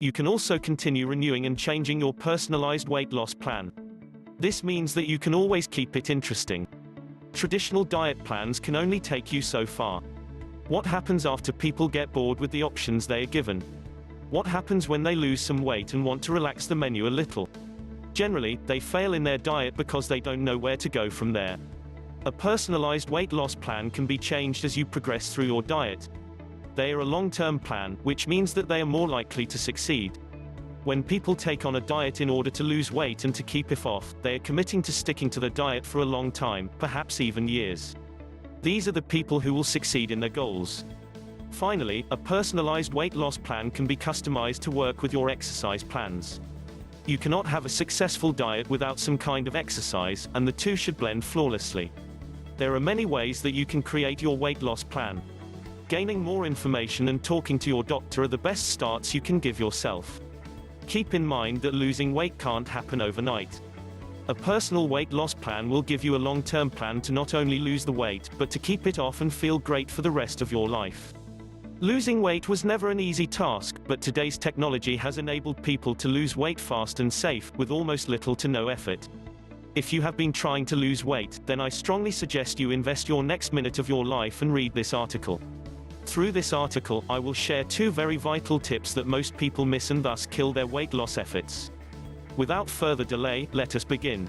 You can also continue renewing and changing your personalized weight loss plan. This means that you can always keep it interesting. Traditional diet plans can only take you so far. What happens after people get bored with the options they are given? What happens when they lose some weight and want to relax the menu a little? Generally, they fail in their diet because they don't know where to go from there. A personalized weight loss plan can be changed as you progress through your diet. They are a long-term plan, which means that they are more likely to succeed. When people take on a diet in order to lose weight and to keep it off, they are committing to sticking to the diet for a long time, perhaps even years. These are the people who will succeed in their goals. Finally, a personalized weight loss plan can be customized to work with your exercise plans. You cannot have a successful diet without some kind of exercise, and the two should blend flawlessly. There are many ways that you can create your weight loss plan. Gaining more information and talking to your doctor are the best starts you can give yourself. Keep in mind that losing weight can't happen overnight. A personal weight loss plan will give you a long-term plan to not only lose the weight, but to keep it off and feel great for the rest of your life. Losing weight was never an easy task, but today's technology has enabled people to lose weight fast and safe, with almost little to no effort. If you have been trying to lose weight, then I strongly suggest you invest your next minute of your life and read this article. Through this article, I will share 2 very vital tips that most people miss and thus kill their weight loss efforts. Without further delay, let us begin.